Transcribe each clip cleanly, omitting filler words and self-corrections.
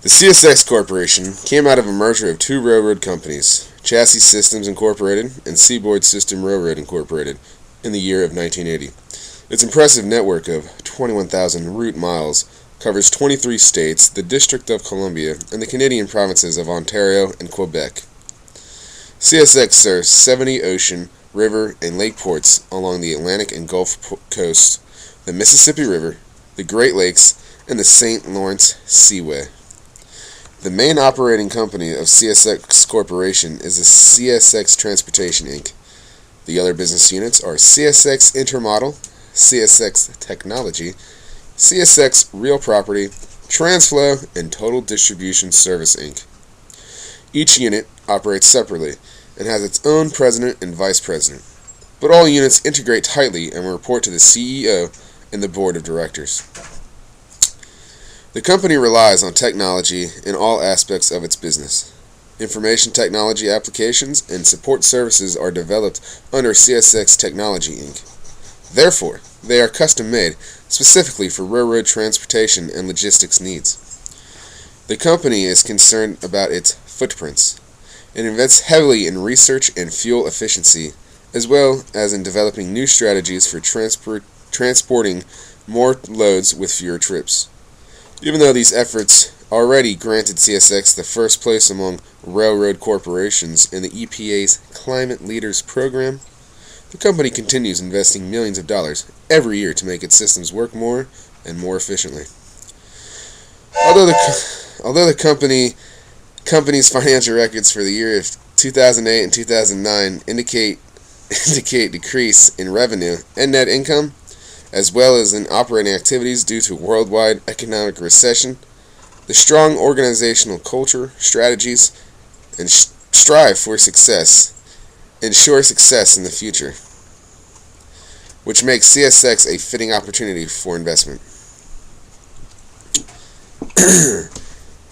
The CSX Corporation came out of a merger of two railroad companies, Chassis Systems Incorporated and Seaboard System Railroad Incorporated, in the year of 1980. Its impressive network of 21,000 route miles covers 23 states, the District of Columbia, and the Canadian provinces of Ontario and Quebec. CSX serves 70 ocean, river, and lake ports along the Atlantic and Gulf coasts, the Mississippi River, the Great Lakes, and the St. Lawrence Seaway. The main operating company of CSX Corporation is the CSX Transportation, Inc. The other business units are CSX Intermodal, CSX Technology, CSX Real Property, Transflow, and Total Distribution Service, Inc. Each unit operates separately and has its own president and vice president, but all units integrate tightly and report to the CEO and the board of directors. The company relies on technology in all aspects of its business. Information technology applications and support services are developed under CSX Technology, Inc. Therefore, they are custom-made specifically for railroad transportation and logistics needs. The company is concerned about its footprints. It invests heavily in research and fuel efficiency, as well as in developing new strategies for transporting more loads with fewer trips. Even though these efforts already granted CSX the first place among railroad corporations in the EPA's Climate Leaders Program, the company continues investing millions of dollars every year to make its systems work more and more efficiently. Although the company's financial records for the year of 2008 and 2009 indicate decrease in revenue and net income, as well as in operating activities due to worldwide economic recession, the strong organizational culture, strategies, and strive for success ensure success in the future, which makes CSX a fitting opportunity for investment.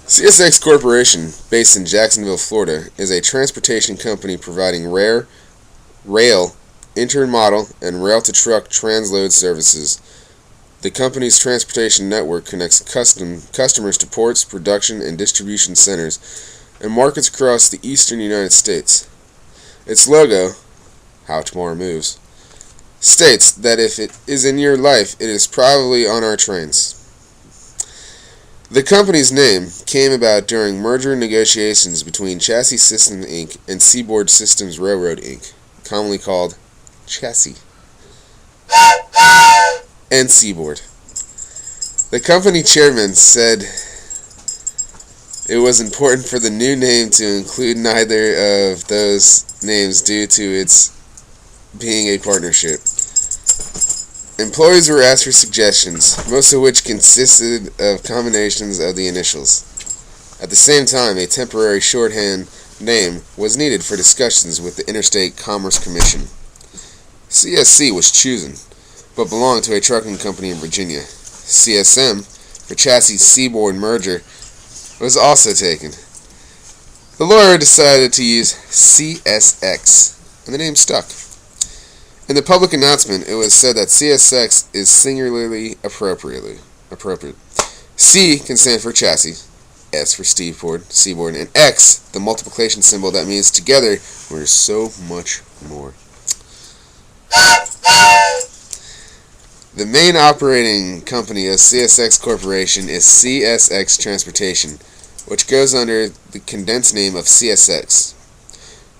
CSX Corporation, based in Jacksonville, Florida, is a transportation company providing rail, intermodal, and rail-to-truck transload services. The company's transportation network connects customers to ports, production, and distribution centers, and markets across the eastern United States. Its logo, How Tomorrow Moves, states that if it is in your life, it is probably on our trains. The company's name came about during merger negotiations between Chassis Systems, Inc. and Seaboard Systems Railroad, Inc., commonly called Chassis, and Seaboard. The company chairman said it was important for the new name to include neither of those names due to its being a partnership. Employees were asked for suggestions, most of which consisted of combinations of the initials. At the same time, a temporary shorthand name was needed for discussions with the Interstate Commerce Commission. CSC was chosen, but belonged to a trucking company in Virginia. CSM, for Chassis Seaboard merger, was also taken. The lawyer decided to use CSX, and the name stuck. In the public announcement, it was said that CSX is singularly appropriate. C can stand for chassis, S for seaboard, and X, the multiplication symbol that means together we're so much more. The main operating company of CSX Corporation is CSX Transportation, which goes under the condensed name of CSX.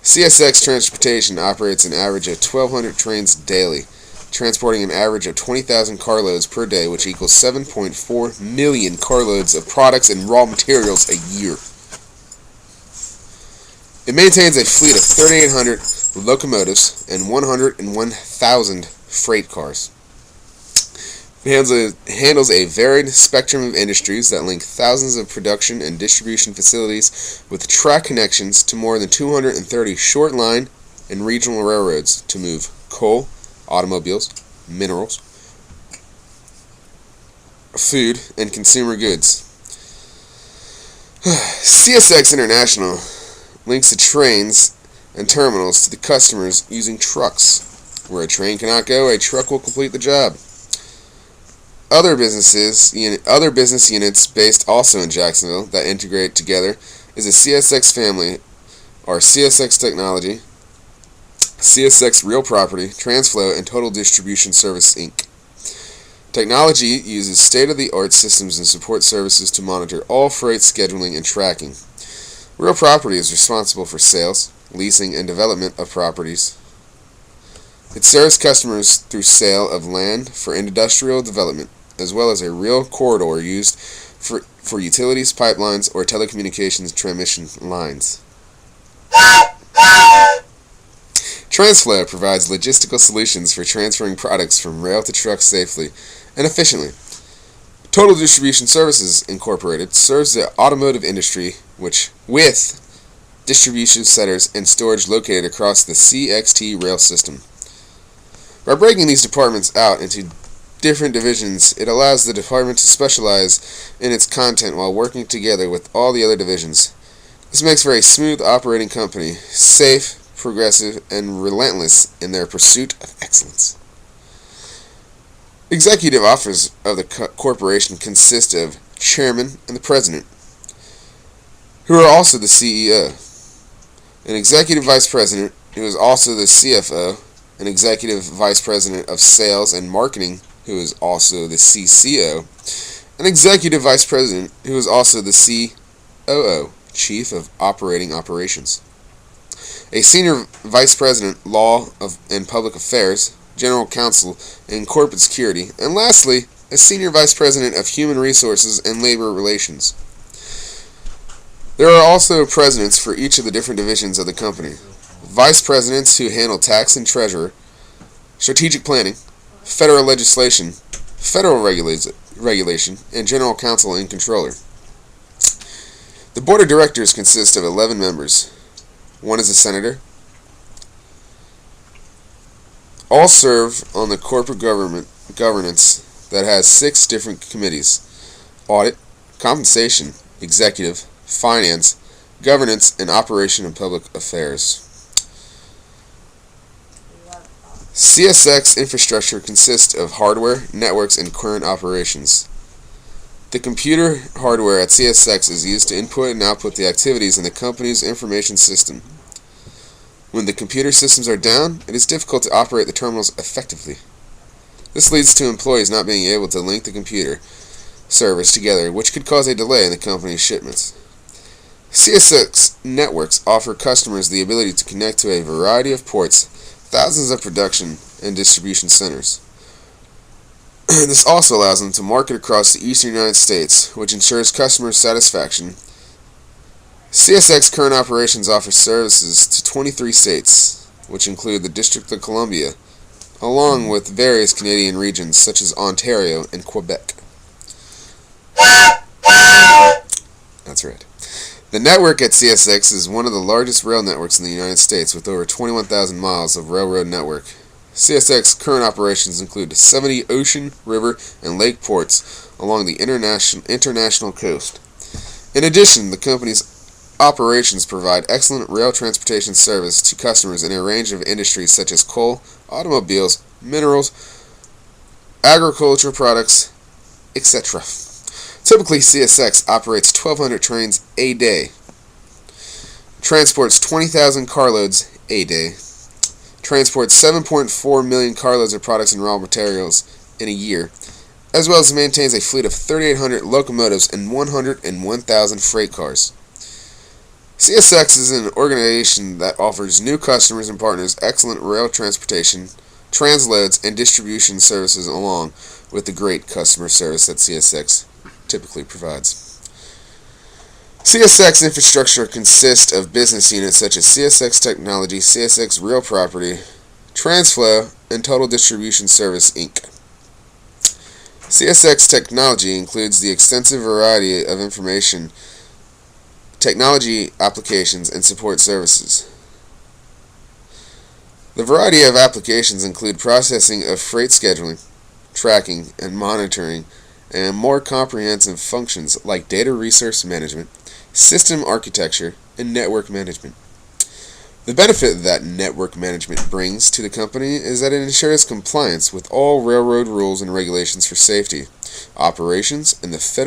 CSX Transportation operates an average of 1,200 trains daily, transporting an average of 20,000 carloads per day, which equals 7.4 million carloads of products and raw materials a year. It maintains a fleet of 3,800 locomotives and 101,000 freight cars. It handles a varied spectrum of industries that link thousands of production and distribution facilities with track connections to more than 230 short line and regional railroads to move coal, automobiles, minerals, food, and consumer goods. CSX International links the trains and terminals to the customers using trucks. Where a train cannot go, a truck will complete the job. Other business units based also in Jacksonville that integrate together is the CSX family, or CSX Technology, CSX Real Property, Transflow, and Total Distribution Service Inc. Technology uses state-of-the-art systems and support services to monitor all freight scheduling and tracking. Real Property is responsible for sales, leasing, and development of properties. It serves customers through sale of land for industrial development, as well as a real corridor used for utilities, pipelines, or telecommunications transmission lines. Transflow provides logistical solutions for transferring products from rail to truck safely and efficiently. Total Distribution Services Incorporated serves the automotive industry with distribution centers and storage located across the CXT rail system. By breaking these departments out into different divisions, it allows the department to specialize in its content while working together with all the other divisions. This makes for a smooth operating company, safe, progressive, and relentless in their pursuit of excellence. Executive officers of the corporation consist of chairman and the president, who are also the CEO, an executive vice president, who is also the CFO, an executive vice president of sales and marketing, who is also the CCO, an executive vice president, who is also the COO, chief of operating operations, a senior vice president, law and public affairs, general counsel, and corporate security, and lastly, a senior vice president of human resources and labor relations. There are also presidents for each of the different divisions of the company, vice presidents who handle tax and treasurer, strategic planning, federal legislation, federal regulation, and general counsel and controller. The board of directors consists of 11 members. One is a senator. All serve on the corporate governance that has 6 different committees: audit, compensation, executive, finance, governance, and operation of public affairs. CSX infrastructure consists of hardware, networks, and current operations. The computer hardware at CSX is used to input and output the activities in the company's information system. When the computer systems are down, it is difficult to operate the terminals effectively. This leads to employees not being able to link the computer servers together, which could cause a delay in the company's shipments. CSX networks offer customers the ability to connect to a variety of ports, thousands of production and distribution centers. This also allows them to market across the eastern United States, which ensures customer satisfaction. CSX current operations offer services to 23 states, which include the District of Columbia, along with various Canadian regions such as Ontario and Quebec. That's right. The network at CSX is one of the largest rail networks in the United States, with over 21,000 miles of railroad network. CSX current operations include 70 ocean, river, and lake ports along the international coast. In addition, the company's operations provide excellent rail transportation service to customers in a range of industries such as coal, automobiles, minerals, agricultural products, etc. Typically, CSX operates 1,200 trains a day, transports 20,000 carloads a day, transports 7.4 million carloads of products and raw materials in a year, as well as maintains a fleet of 3,800 locomotives and 101,000 freight cars. CSX is an organization that offers new customers and partners excellent rail transportation, transloads, and distribution services, along with the great customer service that CSX typically provides. CSX infrastructure consists of business units such as CSX Technology, CSX Real Property, Transflow, and Total Distribution Service Inc. CSX Technology includes the extensive variety of information technology applications and support services. The variety of applications include processing of freight scheduling, tracking, and monitoring, and more comprehensive functions like data resource management, system architecture, and network management. The benefit that network management brings to the company is that it ensures compliance with all railroad rules and regulations for safety, operations, and the federal